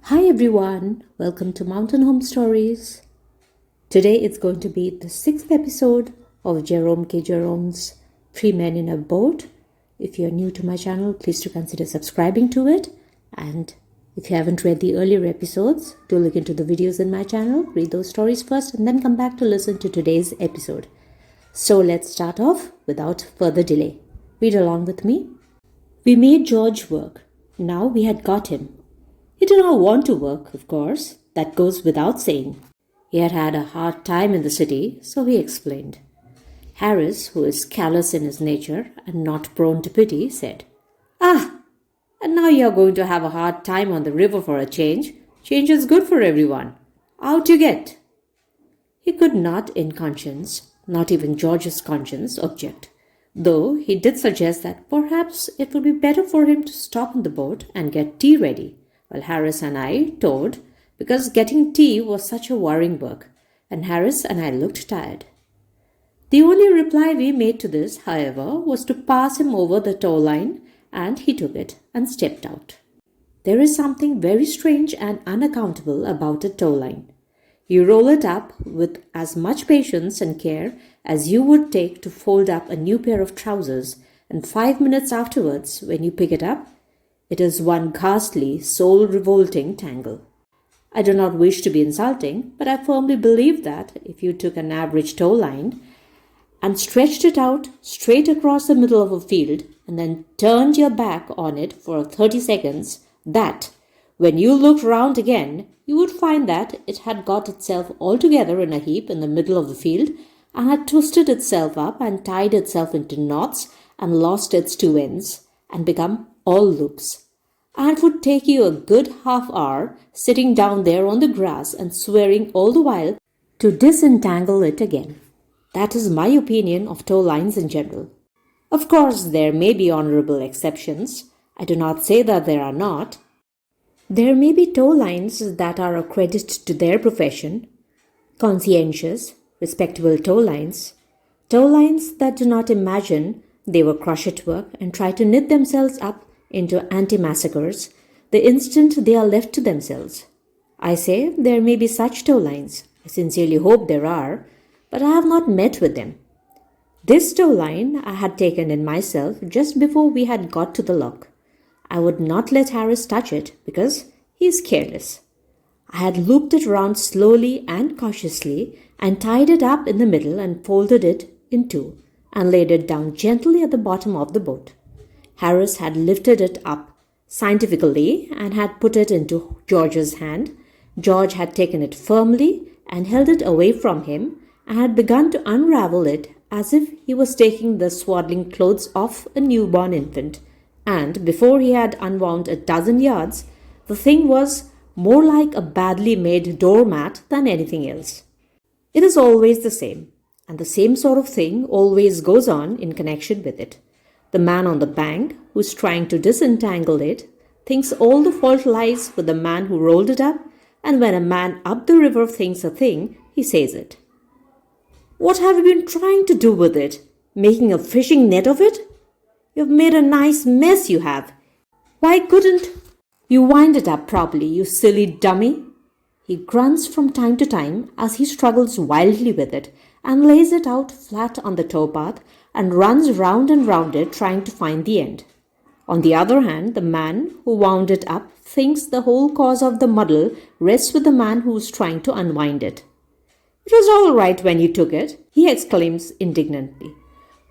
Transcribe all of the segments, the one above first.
Hi everyone, welcome to Mountain Home Stories. Today it's going to be the 6th episode of Jerome K. Jerome's Three Men in a Boat. If you're new to my channel, please do consider subscribing to it. And if you haven't read the earlier episodes, do look into the videos in my channel, read those stories first, and then come back to listen to today's episode. So let's start off without further delay. Read along with me. We made George work. Now we had got him. He did not want to work, of course. That goes without saying. He had had a hard time in the city, so he explained. Harris, who is callous in his nature and not prone to pity, said, "Ah, and now you are going to have a hard time on the river for a change. Change is good for everyone. Out you get." He could not, in conscience, not even George's conscience, object, though he did suggest that perhaps it would be better for him to stop on the boat and get tea ready, while Harris and I towed, because getting tea was such a worrying work, and Harris and I looked tired. The only reply we made to this, however, was to pass him over the tow line, and he took it and stepped out. There is something very strange and unaccountable about a tow line. You roll it up with as much patience and care as you would take to fold up a new pair of trousers, and 5 minutes afterwards, when you pick it up, it is one ghastly, soul-revolting tangle. I do not wish to be insulting, but I firmly believe that if you took an average tow line and stretched it out straight across the middle of a field and then turned your back on it for 30 seconds, that, when you looked round again, you would find that it had got itself all together in a heap in the middle of the field and had twisted itself up and tied itself into knots and lost its two ends and become all loops. And it would take you a good half-hour sitting down there on the grass and swearing all the while to disentangle it again. That is my opinion of tow lines in general. Of course, there may be honorable exceptions. I do not say that there are not. There may be tow lines that are a credit to their profession, conscientious, respectable tow lines that do not imagine they were crush at work and try to knit themselves up into anti-massacres the instant they are left to themselves. I say there may be such tow lines. I sincerely hope there are, but I have not met with them. This tow line I had taken in myself just before we had got to the lock. I would not let Harris touch it because he is careless. I had looped it round slowly and cautiously and tied it up in the middle and folded it in two and laid it down gently at the bottom of the boat. Harris had lifted it up scientifically and had put it into George's hand. George had taken it firmly and held it away from him and had begun to unravel it as if he was taking the swaddling clothes off a newborn infant. And before he had unwound a dozen yards, the thing was more like a badly made doormat than anything else. It is always the same, and the same sort of thing always goes on in connection with it. The man on the bank, who is trying to disentangle it, thinks all the fault lies with the man who rolled it up, and when a man up the river thinks a thing, he says it. "What have you been trying to do with it? Making a fishing net of it? You've made a nice mess, you have. Why couldn't you wind it up properly, you silly dummy?" He grunts from time to time as he struggles wildly with it and lays it out flat on the towpath and runs round and round it trying to find the end. On the other hand, the man who wound it up thinks the whole cause of the muddle rests with the man who is trying to unwind it. "It was all right when you took it," he exclaims indignantly.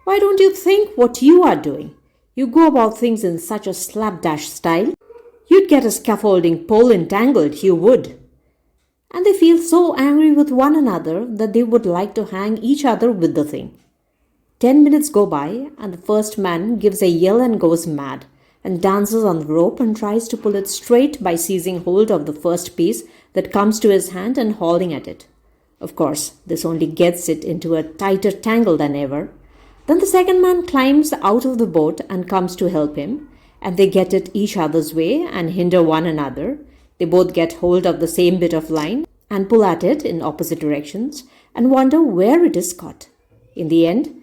"Why don't you think what you are doing? You go about things in such a slapdash style. You'd get a scaffolding pole entangled, you would." And they feel so angry with one another that they would like to hang each other with the thing. 10 minutes go by, and the first man gives a yell and goes mad, and dances on the rope and tries to pull it straight by seizing hold of the first piece that comes to his hand and hauling at it. Of course, this only gets it into a tighter tangle than ever. Then the second man climbs out of the boat and comes to help him, and they get it each other's way and hinder one another. They both get hold of the same bit of line and pull at it in opposite directions and wonder where it is caught. In the end,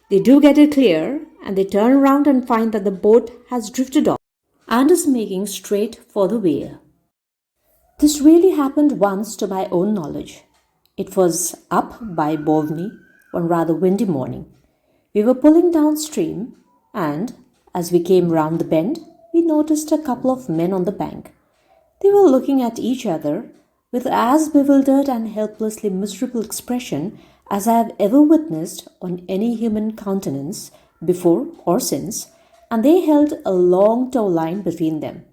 they do get it clear, and they turn around and find that the boat has drifted off and is making straight for the weir. This really happened once to my own knowledge. It was up by Bovny one rather windy morning. We were pulling downstream, and as we came round the bend, we noticed a couple of men on the bank. They were looking at each other with as bewildered and helplessly miserable expression as I have ever witnessed on any human countenance before or since, and they held a long tow line between them.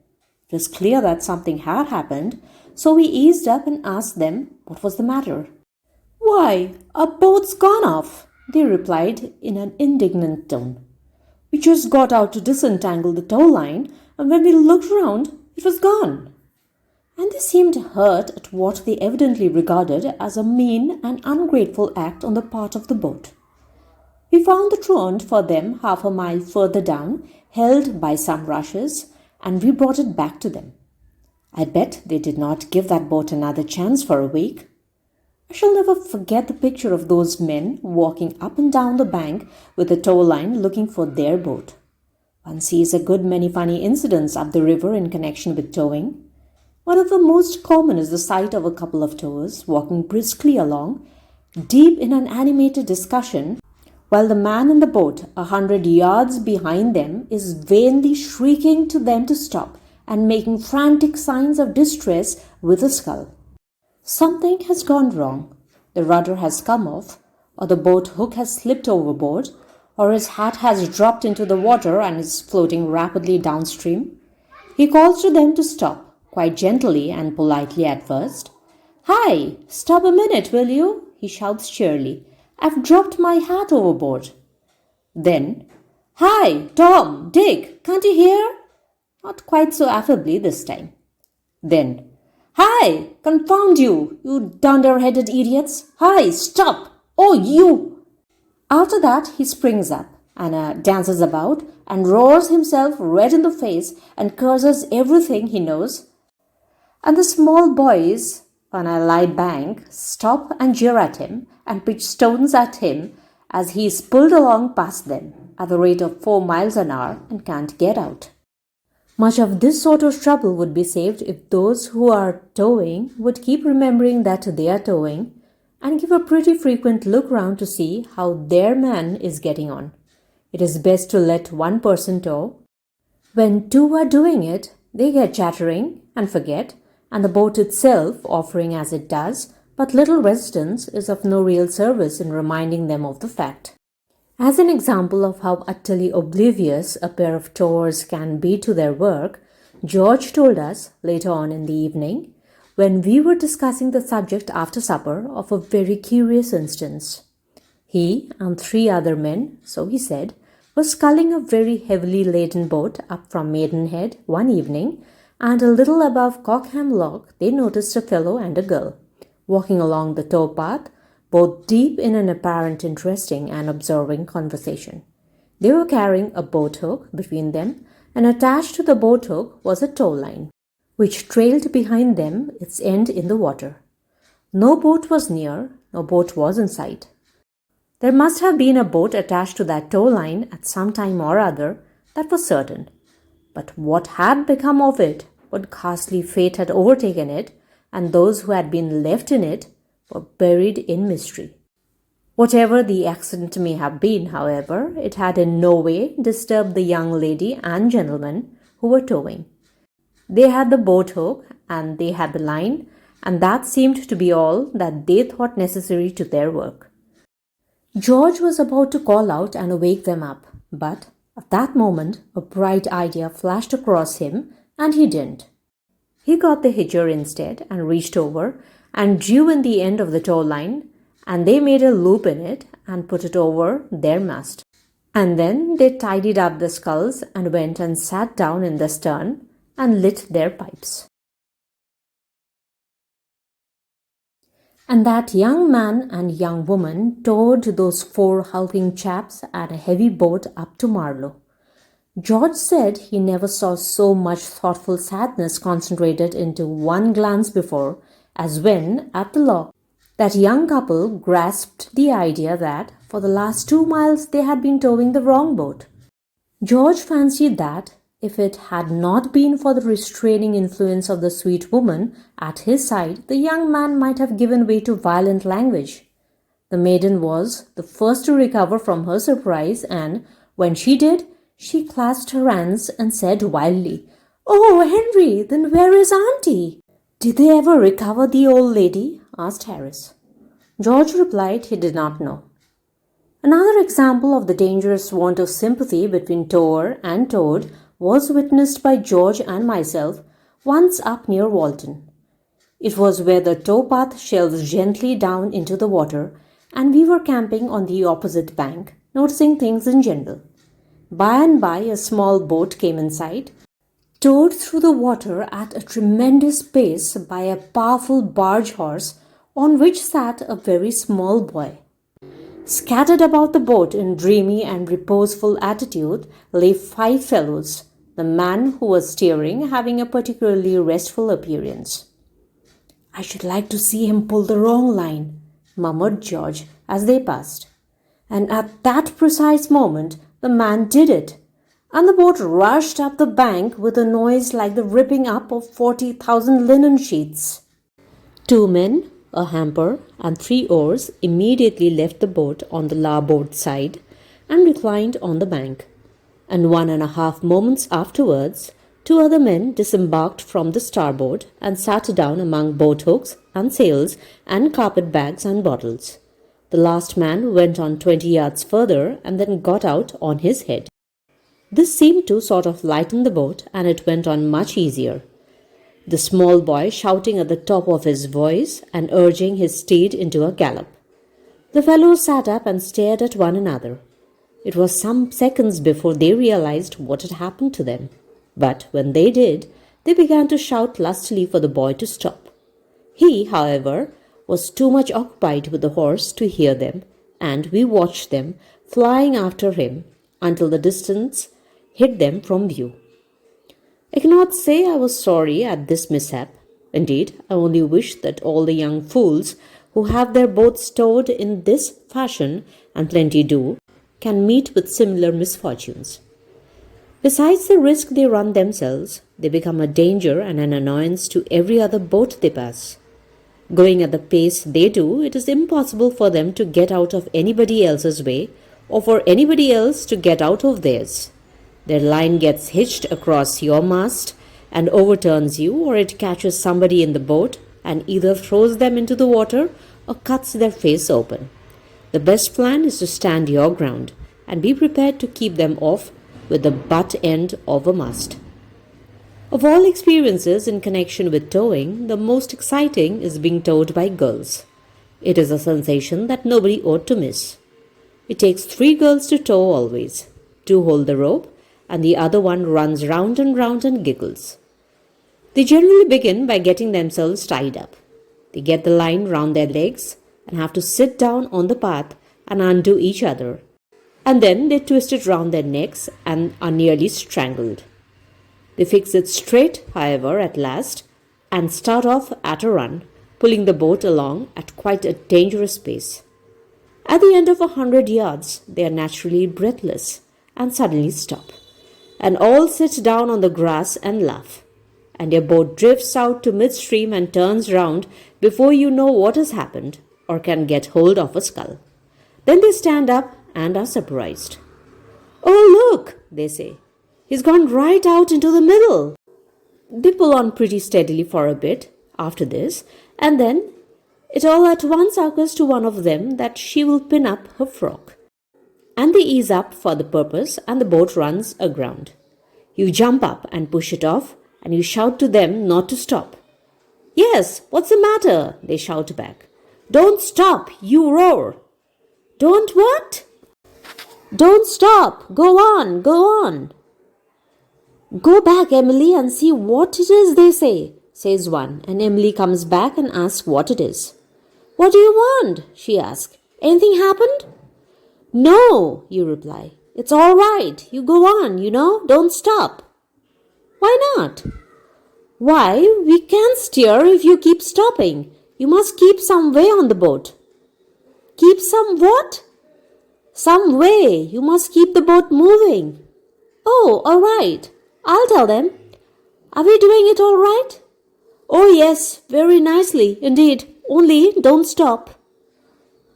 It was clear that something had happened, so we eased up and asked them what was the matter. "Why, our boat's gone off," they replied in an indignant tone. "We just got out to disentangle the tow line, and when we looked round, it was gone." And they seemed hurt at what they evidently regarded as a mean and ungrateful act on the part of the boat. We found the truant for them half a mile further down, held by some rushes, and we brought it back to them. I bet they did not give that boat another chance for a week. I shall never forget the picture of those men walking up and down the bank with a tow line looking for their boat. One sees a good many funny incidents up the river in connection with towing. One of the most common is the sight of a couple of towers walking briskly along, deep in an animated discussion, while the man in the boat 100 yards behind them is vainly shrieking to them to stop and making frantic signs of distress with a scull. Something has gone wrong. The rudder has come off, or the boat hook has slipped overboard, or his hat has dropped into the water and is floating rapidly downstream. He calls to them to stop, quite gently and politely at first. "Hi, stop a minute, will you?" he shouts cheerily. "I've dropped my hat overboard." Then, "Hi, Tom, Dick, can't you hear?" Not quite so affably this time. Then, "Hi, confound you, you dunder-headed idiots! Hi, stop! Oh, you!" After that, he springs up and dances about and roars himself red in the face and curses everything he knows. And the small boys on a lie bank stop and jeer at him and pitch stones at him as he is pulled along past them at the rate of 4 miles an hour and can't get out. Much of this sort of trouble would be saved if those who are towing would keep remembering that they are towing and give a pretty frequent look round to see how their man is getting on. It is best to let one person tow. When two are doing it, they get chattering and forget, and the boat itself, offering as it does but little resistance, is of no real service in reminding them of the fact. As an example of how utterly oblivious a pair of towers can be to their work, George told us later on in the evening, when we were discussing the subject after supper, of a very curious instance. He and 3 other men, so he said, were sculling a very heavily laden boat up from Maidenhead one evening, and a little above Cockham Lock they noticed a fellow and a girl walking along the tow path, both deep in an apparent interesting and absorbing conversation. They were carrying a boat hook between them, and attached to the boat hook was a tow line, which trailed behind them, its end in the water. No boat was near, no boat was in sight. There must have been a boat attached to that tow line at some time or other, that was certain. But what had become of it, what ghastly fate had overtaken it, and those who had been left in it, were buried in mystery. Whatever the accident may have been, however, it had in no way disturbed the young lady and gentleman who were towing. They had the boat hook and they had the line, and that seemed to be all that they thought necessary to their work. George was about to call out and wake them up, but at that moment a bright idea flashed across him, and he didn't. He got the hitcher instead and reached over and drew in the end of the tow line, and they made a loop in it and put it over their mast. And then they tidied up the sculls and went and sat down in the stern and lit their pipes. And that young man and young woman towed those 4 hulking chaps and a heavy boat up to Marlow. George said he never saw so much thoughtful sadness concentrated into one glance before, as when, at the lock, that young couple grasped the idea that for the last 2 miles they had been towing the wrong boat. George fancied that, If it had not been for the restraining influence of the sweet woman at his side, the young man might have given way to violent language. The maiden was the first to recover from her surprise, and when she did, she clasped her hands and said wildly, "Oh, Henry, then where is Auntie?" "Did they ever recover the old lady?" asked Harris. George replied he did not know. Another example of the dangerous want of sympathy between tower and towed was witnessed by George and myself once up near Walton. It was where the towpath shelves gently down into the water, and we were camping on the opposite bank, noticing things in general. By and by, a small boat came in sight, towed through the water at a tremendous pace by a powerful barge horse on which sat a very small boy. Scattered about the boat in dreamy and reposeful attitude lay 5 fellows, the man who was steering having a particularly restful appearance. "I should like to see him pull the wrong line," murmured George as they passed. And at that precise moment, the man did it, and the boat rushed up the bank with a noise like the ripping up of 40,000 linen sheets. 2 men, a hamper, and 3 oars immediately left the boat on the larboard side and reclined on the bank. And 1.5 moments afterwards, 2 other men disembarked from the starboard and sat down among boat hooks and sails and carpet bags and bottles. The last man went on 20 yards further and then got out on his head. This seemed to sort of lighten the boat, and it went on much easier, the small boy shouting at the top of his voice and urging his steed into a gallop. The fellows sat up and stared at one another. It was some seconds before they realized what had happened to them, but when they did, they began to shout lustily for the boy to stop. He, however, was too much occupied with the horse to hear them, and we watched them flying after him until the distance hid them from view. I cannot say I was sorry at this mishap. Indeed, I only wish that all the young fools who have their boats towed in this fashion, and plenty do, can meet with similar misfortunes. Besides the risk they run themselves, they become a danger and an annoyance to every other boat they pass. Going at the pace they do, it is impossible for them to get out of anybody else's way, or for anybody else to get out of theirs. Their line gets hitched across your mast and overturns you, or it catches somebody in the boat and either throws them into the water or cuts their face open. The best plan is to stand your ground and be prepared to keep them off with the butt end of a mast. Of all experiences in connection with towing, the most exciting is being towed by girls. It is a sensation that nobody ought to miss. It takes 3 girls to tow always. 2 hold the rope, and the other one runs round and giggles. They generally begin by getting themselves tied up. They get the line round their legs and have to sit down on the path and undo each other. And then they twist it round their necks and are nearly strangled. They fix it straight, however, at last, and start off at a run, pulling the boat along at quite a dangerous pace. At the end of 100 yards, they are naturally breathless and suddenly stop, and all sit down on the grass and laugh, and your boat drifts out to midstream and turns round before you know what has happened or can get hold of a scull. Then they stand up and are surprised. "Oh, look," they say, "he's gone right out into the middle." They pull on pretty steadily for a bit after this, and then it all at once occurs to one of them that she will pin up her frock. And they ease up for the purpose, and the boat runs aground. You jump up and push it off, and you shout to them not to stop. "Yes, what's the matter?" they shout back. "Don't stop, you roar." "Don't what?" "Don't stop, go on, go on." "Go back, Emily, and see what it is they say," says one, and Emily comes back and asks what it is. "What do you want?" she asks. "Anything happened?" "No," you reply. "It's all right. You go on, don't stop." "Why not?" "Why, we can't steer if you keep stopping. You must keep some way on the boat." "Keep some what?" "Some way. You must keep the boat moving." "Oh, all right. I'll tell them. Are we doing it all right? Oh, yes, very nicely indeed. Only don't stop.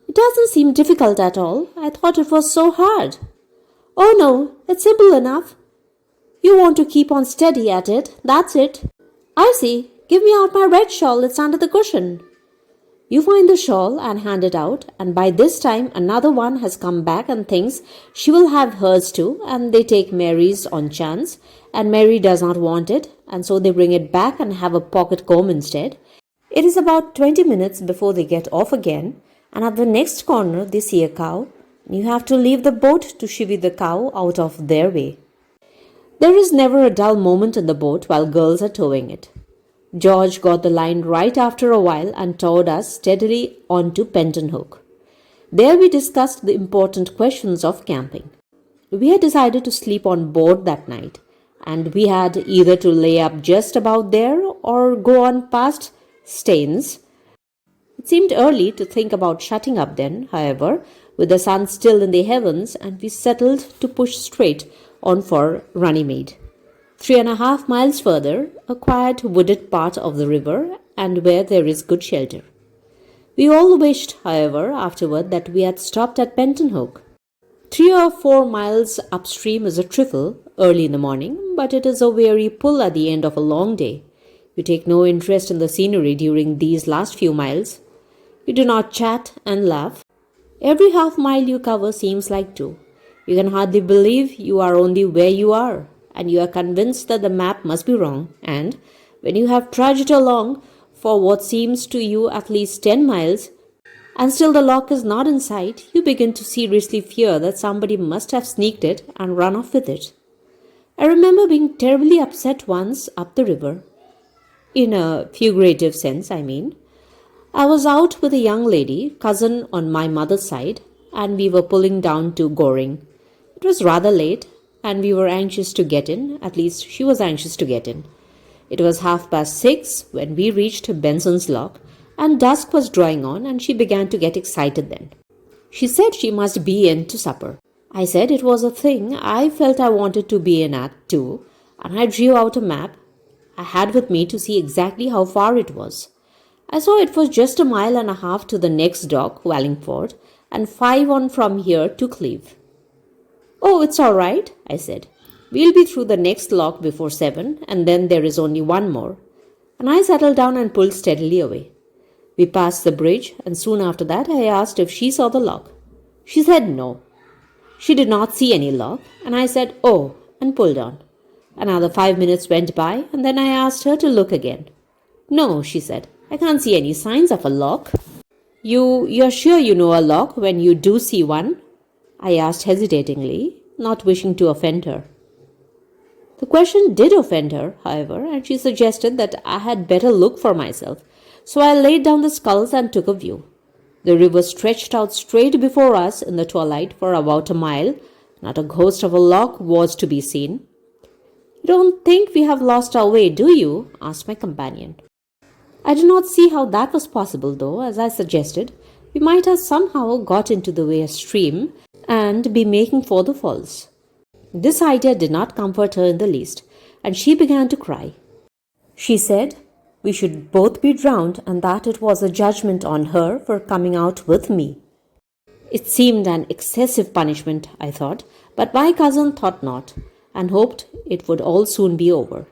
It doesn't seem difficult at all. I thought it was so hard. Oh no, it's simple enough. You want to keep on steady at it, that's it. I see. Give me out my red shawl, it's under the cushion. You find the shawl and hand it out, and by this time another one has come back and thinks she will have hers too, and they take Mary's on chance, and Mary does not want it, and so they bring it back and have a pocket comb instead. It is about 20 minutes before they get off again, and at the next corner they see a cow. You have to leave the boat to chivvy the cow out of their way. There is never a dull moment in the boat while girls are towing it. George got the line right after a while and towed us steadily on to Penton Hook. There we discussed the important questions of camping. We had decided to sleep on board that night, and we had either to lay up just about there or go on past Staines. It seemed early to think about shutting up then, however, with the sun still in the heavens, and we settled to push straight on for Runnymede. 3.5 miles further, a quiet wooded part of the river, and where there is good shelter. We all wished, however, afterward that we had stopped at Penton Hook. 3 or 4 miles upstream is a trifle early in the morning, but it is a weary pull at the end of a long day. You take no interest in the scenery during these last few miles. You do not chat and laugh. Every half mile you cover seems like 2. You can hardly believe you are only where you are, and you are convinced that the map must be wrong, and when you have trudged along for what seems to you at least 10 miles, and still the lock is not in sight, you begin to seriously fear that somebody must have sneaked it and run off with it. I remember being terribly upset once up the river. In a figurative sense, I mean. I was out with a young lady, cousin on my mother's side, and we were pulling down to Goring. It was rather late, and we were anxious to get in, at least she was anxious to get in. It was 6:30 when we reached Benson's Lock, and dusk was drawing on, and she began to get excited then. She said she must be in to supper. I said it was a thing I felt I wanted to be in at too, and I drew out a map I had with me to see exactly how far it was. I saw it was just 1.5 miles to the next dock, Wallingford, and 5 on from here to Cleve. Oh, it's all right, I said. We'll be through the next lock before 7, and then there is only one more. And I settled down and pulled steadily away. We passed the bridge, and soon after that I asked if she saw the lock. She said no. She did not see any lock, and I said, oh, and pulled on. Another 5 minutes went by, and then I asked her to look again. No, she said, I can't see any signs of a lock. You're sure you know a lock when you do see one? I asked hesitatingly, not wishing to offend her. The question did offend her, however, and she suggested that I had better look for myself. So I laid down the sculls and took a view. The river stretched out straight before us in the twilight for about 1 mile. Not a ghost of a lock was to be seen. You don't think we have lost our way, do you? Asked my companion. I did not see how that was possible, though, as I suggested. We might have somehow got into the way stream and be making for the falls. This idea did not comfort her in the least, and she began to cry. She said we should both be drowned and that it was a judgment on her for coming out with me. It seemed an excessive punishment, I thought, but my cousin thought not, and hoped it would all soon be over.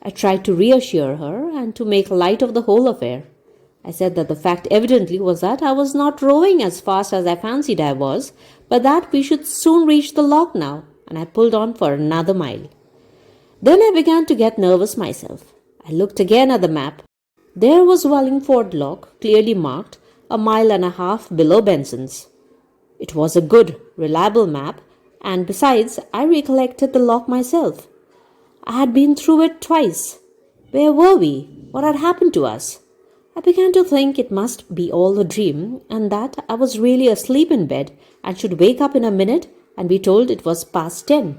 I tried to reassure her and to make light of the whole affair. I said that the fact evidently was that I was not rowing as fast as I fancied I was, but that we should soon reach the lock now, and I pulled on for another mile. Then I began to get nervous myself. I looked again at the map. There was Wallingford Lock, clearly marked, 1.5 miles below Benson's. It was a good, reliable map, and besides, I recollected the lock myself. I had been through it twice. Where were we? What had happened to us? I began to think it must be all a dream, and that I was really asleep in bed and should wake up in a minute and be told it was past 10.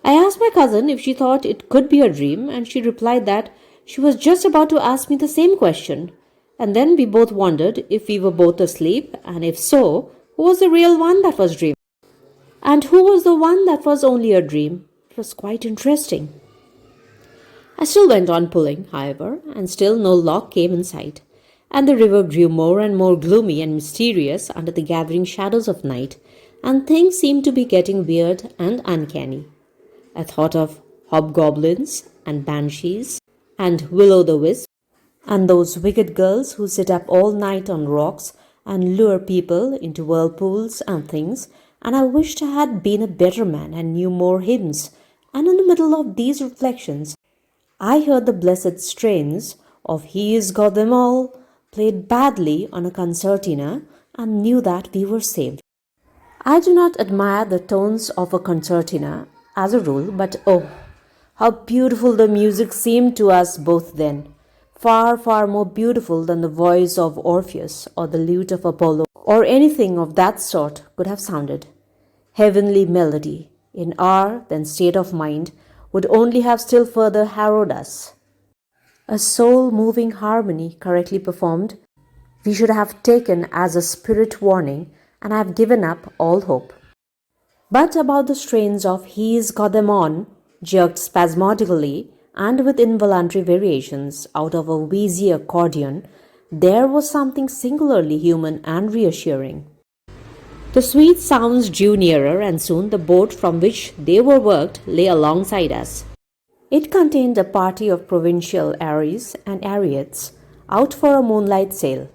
I asked my cousin if she thought it could be a dream, and she replied that she was just about to ask me the same question. And then we both wondered if we were both asleep, and if so, who was the real one that was dreaming? And who was the one that was only a dream? That was quite interesting. I still went on pulling, however, and still no lock came in sight, and the river grew more and more gloomy and mysterious under the gathering shadows of night, and things seemed to be getting weird and uncanny. I thought of hobgoblins and banshees and will-o'-the-wisp and those wicked girls who sit up all night on rocks and lure people into whirlpools and things, and I wished I had been a better man and knew more hymns. And in the middle of these reflections, I heard the blessed strains of He's Got Them All played badly on a concertina and knew that we were saved. I do not admire the tones of a concertina as a rule, but oh, how beautiful the music seemed to us both then. Far, far more beautiful than the voice of Orpheus or the lute of Apollo or anything of that sort could have sounded. Heavenly melody, in our then state of mind, would only have still further harrowed us. A soul-moving harmony correctly performed, we should have taken as a spirit warning and have given up all hope. But about the strains of He's Got Them On, jerked spasmodically and with involuntary variations out of a wheezy accordion, there was something singularly human and reassuring. The sweet sounds drew nearer, and soon the boat from which they were worked lay alongside us. It contained a party of provincial Aries and Ariettes out for a moonlight sail.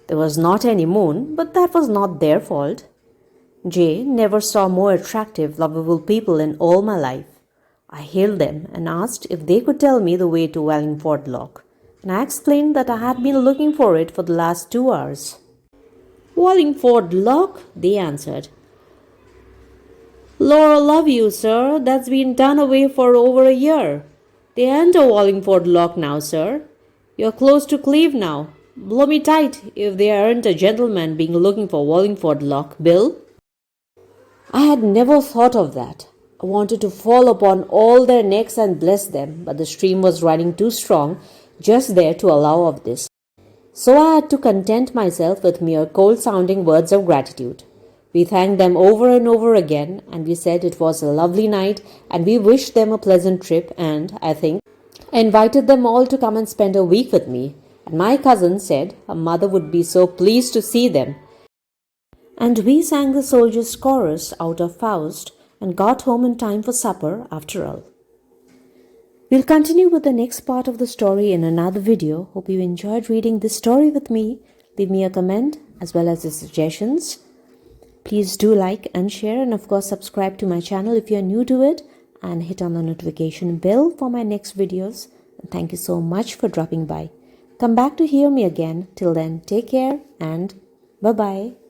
There was not any moon, but that was not their fault. Jay never saw more attractive, lovable people in all my life. I hailed them and asked if they could tell me the way to Wallingford Loch, and I explained that I had been looking for it for the last 2 hours. Wallingford Loch, they answered. Lord love you, sir, that's been done away for over a year. They ain't a Wallingford Loch now, sir. You're close to Cleve now. Blow me tight if there aren't a gentleman being looking for Wallingford Loch, Bill. I had never thought of that. I wanted to fall upon all their necks and bless them, but the stream was running too strong just there to allow of this. So I had to content myself with mere cold-sounding words of gratitude. We thanked them over and over again, and we said it was a lovely night, and we wished them a pleasant trip, and, I think, I invited them all to come and spend a week with me, and my cousin said her mother would be so pleased to see them. And we sang the soldiers' chorus out of Faust, and got home in time for supper after all. We'll continue with the next part of the story in another video. Hope you enjoyed reading this story with me. Leave me a comment as well as your suggestions. Please do like and share, and of course subscribe to my channel if you are new to it, and hit on the notification bell for my next videos. And thank you so much for dropping by. Come back to hear me again. Till then, take care and bye-bye.